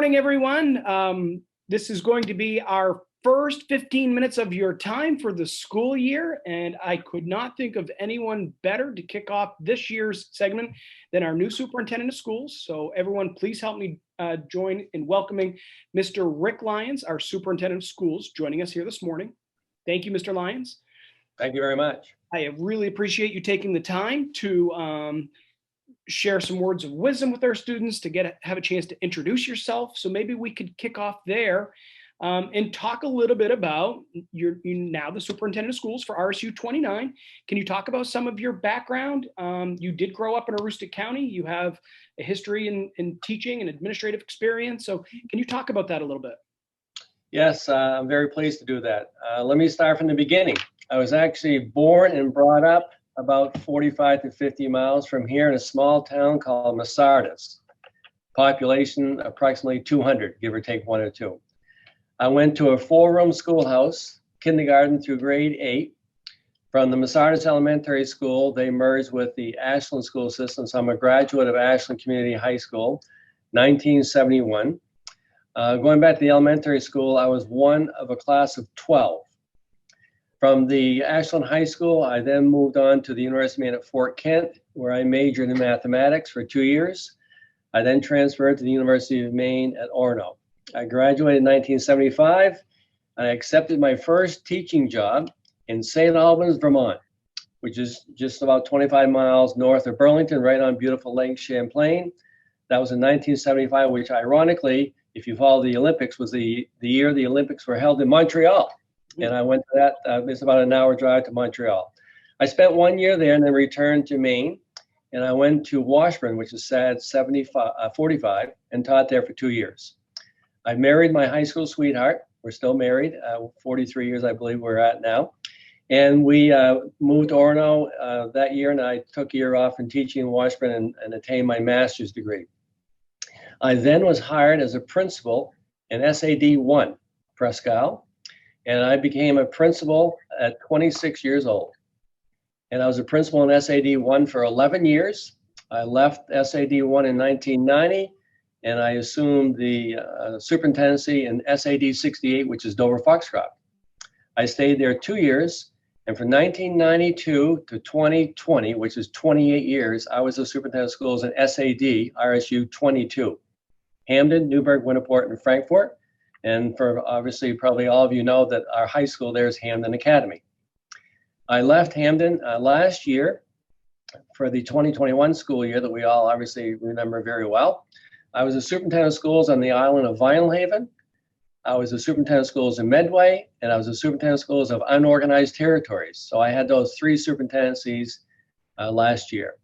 morning, everyone. This is going to be our first 15 minutes of your time for the school year, and I could not think of anyone better to kick off this year's segment than our new superintendent of schools. So everyone, please help me join in welcoming Mr. Rick Lyons, our superintendent of schools, joining us here this morning. Thank you, Mr. Lyons. Thank you very much. I really appreciate you taking the time to share some words of wisdom with our students, to have a chance to introduce yourself. So maybe we could kick off there and talk a little bit about you're now the superintendent of schools for RSU 29. Can you talk about some of your background? You did grow up in Aroostook County. You have a history in teaching and administrative experience. So can you talk about that a little bit? Yes, I'm very pleased to do that. Let me start from the beginning. I was actually born and brought up about 45 to 50 miles from here in a small town called Masardis. Population approximately 200, give or take 1 or 2. I went to a 4-room schoolhouse, kindergarten through grade 8. From the Masardis Elementary School, they merged with the Ashland school system. So I'm a graduate of Ashland Community High School, 1971. Going back to the elementary school, I was one of a class of 12. From the Ashland High School, I then moved on to the University of Maine at Fort Kent, where I majored in mathematics for 2 years. I then transferred to the University of Maine at Orono. I graduated in 1975. I accepted my first teaching job in St. Albans, Vermont, which is just about 25 miles north of Burlington, right on beautiful Lake Champlain. That was in 1975, which ironically, if you follow the Olympics, was the year the Olympics were held in Montreal. And I went to that, it's about an hour drive to Montreal. I spent 1 year there and then returned to Maine. And I went to Washburn, which is sad, 45, and taught there for 2 years. I married my high school sweetheart. We're still married, 43 years, I believe we're at now. And we moved to Orono that year, and I took a year off in teaching in Washburn and attained my master's degree. I then was hired as a principal in SAD 1, Presque Isle. And I became a principal at 26 years old. And I was a principal in SAD 1 for 11 years. I left SAD 1 in 1990, and I assumed the superintendency in SAD 68, which is Dover Foxcroft. I stayed there 2 years, and from 1992 to 2020, which is 28 years, I was the superintendent of schools in SAD RSU 22, Hamden, Newburgh, Winniport, and Frankfort. And for obviously, probably all of you know that our high school there is Hamden Academy. I left Hamden last year for the 2021 school year that we all obviously remember very well. I was a superintendent of schools on the island of Vinalhaven. I was a superintendent of schools in Medway, and I was a superintendent of schools of unorganized territories. So I had those 3 superintendencies last year.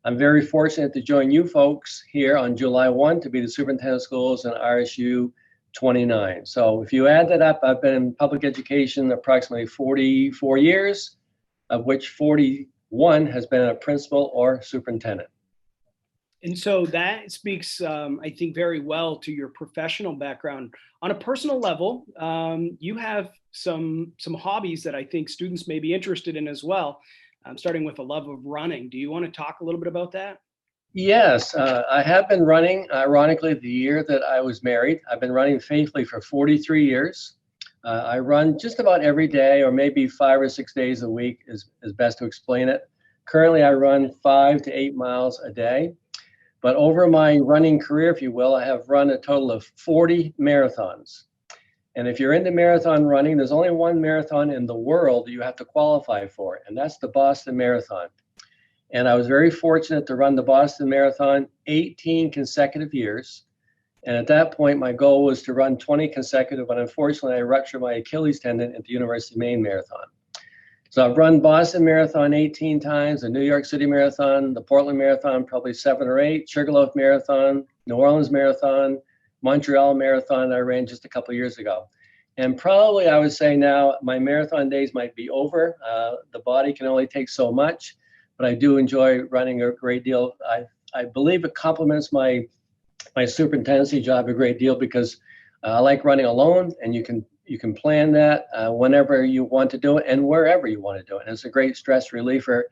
I'm very fortunate to join you folks here on July 1 to be the superintendent of schools in RSU 29. So if you add that up, I've been in public education approximately 44 years, of which 41 has been a principal or superintendent. And so that speaks, I think, very well to your professional background. On a personal level, you have some hobbies that I think students may be interested in as well, starting with a love of running. Do you want to talk a little bit about that? Yes, I have been running, ironically, the year that I was married. I've been running faithfully for 43 years. I run just about every day, or maybe 5 or 6 days a week is best to explain it. Currently, I run 5 to 8 miles a day. But over my running career, if you will, I have run a total of 40 marathons. And if you're into marathon running, there's only one marathon in the world that you have to qualify for, and that's the Boston Marathon. And I was very fortunate to run the Boston Marathon 18 consecutive years. And at that point, my goal was to run 20 consecutive, but unfortunately, I ruptured my Achilles tendon at the University of Maine Marathon. So I've run Boston Marathon 18 times, the New York City Marathon, the Portland Marathon, probably 7 or 8, Sugarloaf Marathon, New Orleans Marathon, Montreal Marathon I ran just a couple of years ago. And probably I would say now my marathon days might be over. The body can only take so much. But I do enjoy running a great deal. I believe it complements my superintendency job a great deal because I like running alone, and you can plan that whenever you want to do it and wherever you want to do it. And it's a great stress reliever,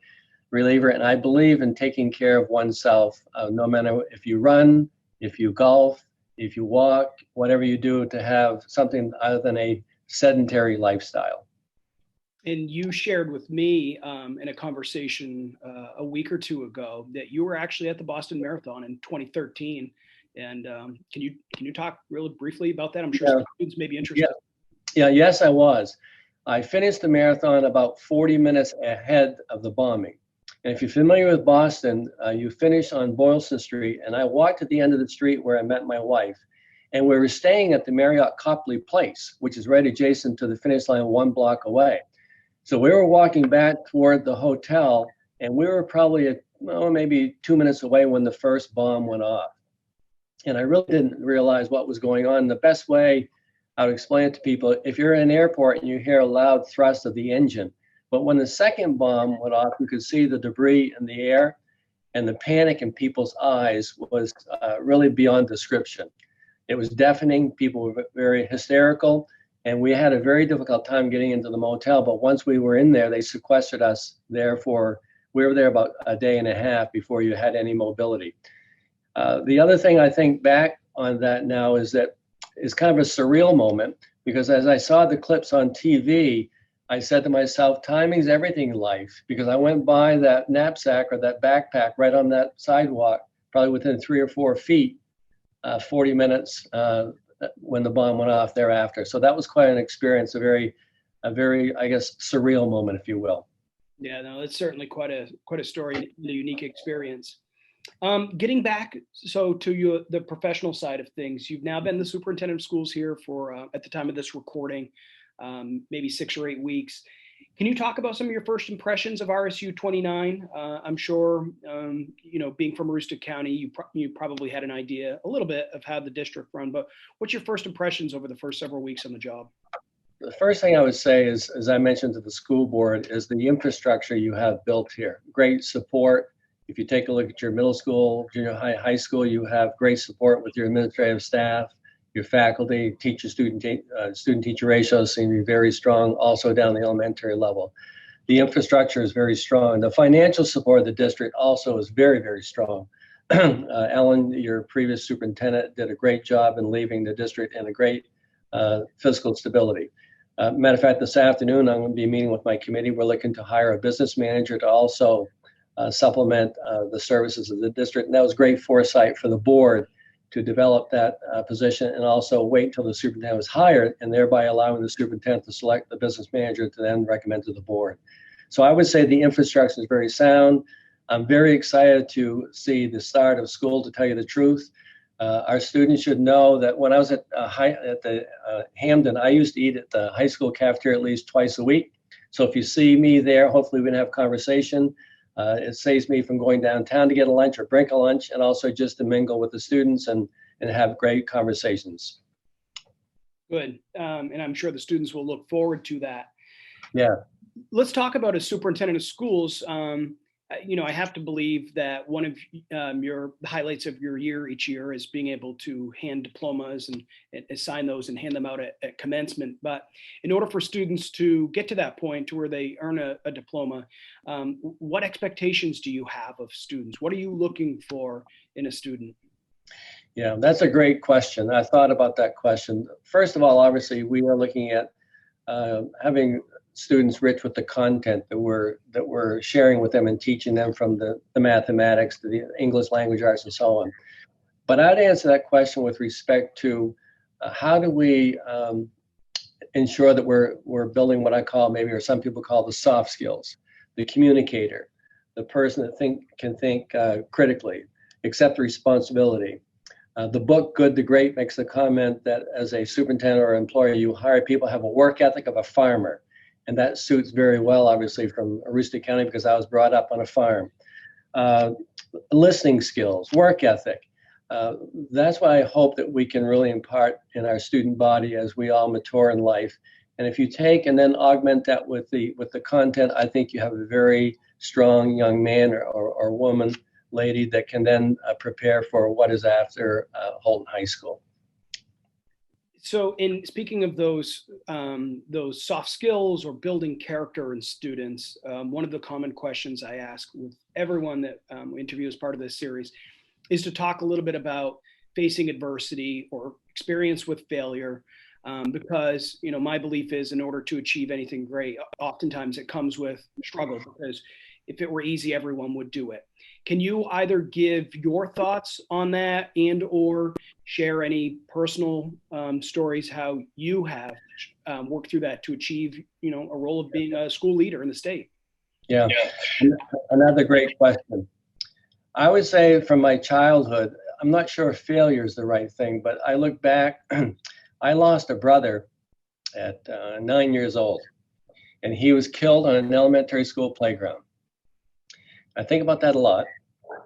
and I believe in taking care of oneself, no matter if you run, if you golf, if you walk, whatever you do, to have something other than a sedentary lifestyle. And you shared with me in a conversation a week or two ago that you were actually at the Boston Marathon in 2013. And can you talk really briefly about that? I'm sure Yeah, students may be yeah, interested. yeah, yes, I was. I finished the marathon about 40 minutes ahead of the bombing. And if you're familiar with Boston, you finish on Boylston Street, and I walked to the end of the street where I met my wife. And we were staying at the Marriott Copley Place, which is right adjacent to the finish line, 1 block away. So we were walking back toward the hotel, and we were probably maybe 2 minutes away when the first bomb went off. And I really didn't realize what was going on. The best way I would explain it to people, if you're in an airport and you hear a loud thrust of the engine, but when the second bomb went off, you could see the debris in the air, and the panic in people's eyes was really beyond description. It was deafening. People were very hysterical, and we had a very difficult time getting into the motel. But once we were in there, they sequestered us there we were there about a day and a half before you had any mobility. The other thing I think back on that now is that it's kind of a surreal moment, because as I saw the clips on TV, I said to myself, timing's everything in life, because I went by that knapsack or that backpack right on that sidewalk, probably within 3 or 4 feet, 40 minutes when the bomb went off thereafter. So that was quite an experience, a very, I guess, surreal moment, if you will. Yeah, no, it's certainly quite a story and a unique experience. Getting back to the professional side of things, you've now been the superintendent of schools here for at the time of this recording, maybe 6 or 8 weeks. Can you talk about some of your first impressions of RSU 29? I'm sure, being from Aroostook County, you probably had an idea a little bit of how the district run, but what's your first impressions over the first several weeks on the job? The first thing I would say is, as I mentioned to the school board, is the infrastructure you have built here. Great support. If you take a look at your middle school, junior high, high school, you have great support with your administrative staff, your faculty, student teacher ratios seem to be very strong, also down the elementary level. The infrastructure is very strong. The financial support of the district also is very, very strong. Ellen, your previous superintendent, did a great job in leaving the district in a great fiscal stability. Matter of fact, this afternoon, I'm going to be meeting with my committee. We're looking to hire a business manager to also supplement the services of the district. And that was great foresight for the board to develop that position, and also wait until the superintendent was hired, and thereby allowing the superintendent to select the business manager to then recommend to the board. So I would say the infrastructure is very sound. I'm very excited to see the start of school, to tell you the truth. Our students should know that when I was at Hamden, I used to eat at the high school cafeteria at least twice a week. So if you see me there, hopefully we can have conversation. It saves me from going downtown to get a lunch or break a lunch, and also just to mingle with the students and have great conversations. Good. And I'm sure the students will look forward to that. Yeah. Let's talk about as superintendent of schools. I have to believe that one of your highlights of your year each year is being able to hand diplomas and assign those and hand them out at commencement. But in order for students to get to that point to where they earn a diploma, what expectations do you have of students? What are you looking for in a student? Yeah, that's a great question. I thought about that question. First of all, obviously, we are looking at having students rich with the content that we're sharing with them and teaching them, from the mathematics to the English language arts and so on. But I'd answer that question with respect to how do we ensure that we're building what I call, maybe, or some people call, the soft skills, the communicator, the person that can think critically, accept responsibility. The book Good to Great makes the comment that as a superintendent or employer, you hire people who have a work ethic of a farmer. And that suits very well, obviously, from Aroostook County, because I was brought up on a farm. Listening skills, work ethic. That's what I hope that we can really impart in our student body as we all mature in life. And if you take and then augment that with the content, I think you have a very strong young man or woman, lady, that can then prepare for what is after Holton High School. So, in speaking of those soft skills or building character in students, one of the common questions I ask with everyone that we interview as part of this series is to talk a little bit about facing adversity or experience with failure. Because my belief is, in order to achieve anything great, oftentimes it comes with struggle, because if it were easy, everyone would do it. Can you either give your thoughts on that and or share any personal stories how you have worked through that to achieve a role of being a school leader in the state? Yeah, another great question. I would say from my childhood, I'm not sure if failure is the right thing, but I look back, I lost a brother at 9 years old, and he was killed on an elementary school playground. I think about that a lot.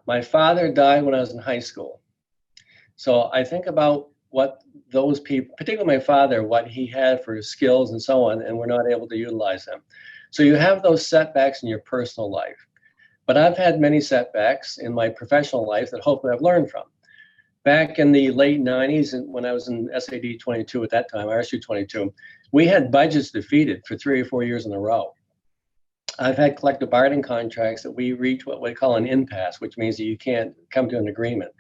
My father died when I was in high school. So I think about what those people, particularly my father, what he had for his skills and so on, and we're not able to utilize them. So you have those setbacks in your personal life. But I've had many setbacks in my professional life that hopefully I've learned from. Back in the late 90s, and when I was in SAD 22 at that time, RSU 22, we had budgets defeated for 3 or 4 years in a row. I've had collective bargaining contracts that we reach what we call an impasse, which means that you can't come to an agreement.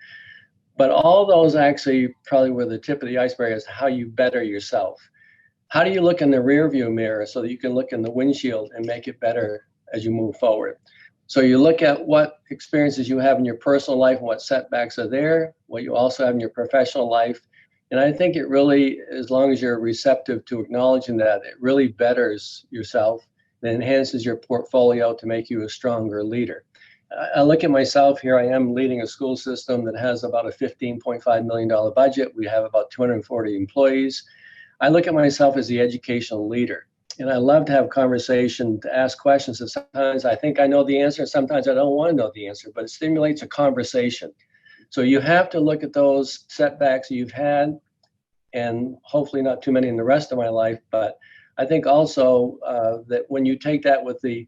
But all those actually probably were the tip of the iceberg as to how you better yourself. How do you look in the rear view mirror so that you can look in the windshield and make it better as you move forward? So you look at what experiences you have in your personal life and what setbacks are there, what you also have in your professional life. And I think it really, as long as you're receptive to acknowledging that, it really betters yourself and enhances your portfolio to make you a stronger leader. I look at myself here. I am leading a school system that has about a $15.5 million budget. We have about 240 employees. I look at myself as the educational leader. And I love to have conversation, to ask questions. And sometimes I think I know the answer, sometimes I don't want to know the answer, but it stimulates a conversation. So you have to look at those setbacks you've had, and hopefully not too many in the rest of my life. But I think also that when you take that with the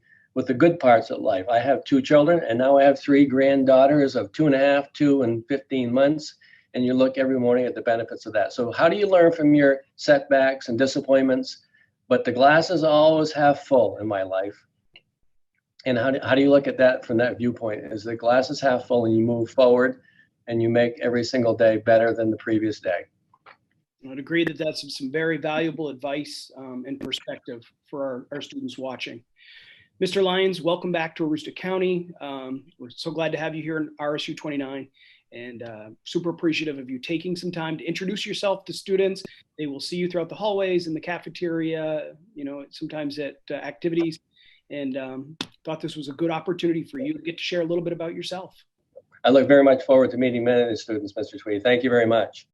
good parts of life, I have 2 children, and now I have 3 granddaughters of 2.5, 2, and 15 months. And you look every morning at the benefits of that. So how do you learn from your setbacks and disappointments? But the glass is always half full in my life. And how do you look at that from that viewpoint? Is the glass is half full and you move forward and you make every single day better than the previous day. I would agree that that's some very valuable advice and perspective for our students watching. Mr. Lyons, welcome back to Aroostook County. We're so glad to have you here in RSU 29. And super appreciative of you taking some time to introduce yourself to students. They will see you throughout the hallways, in the cafeteria, sometimes at activities, and thought this was a good opportunity for you to get to share a little bit about yourself. I look very much forward to meeting many of the students, Mr. Tweedy. Thank you very much.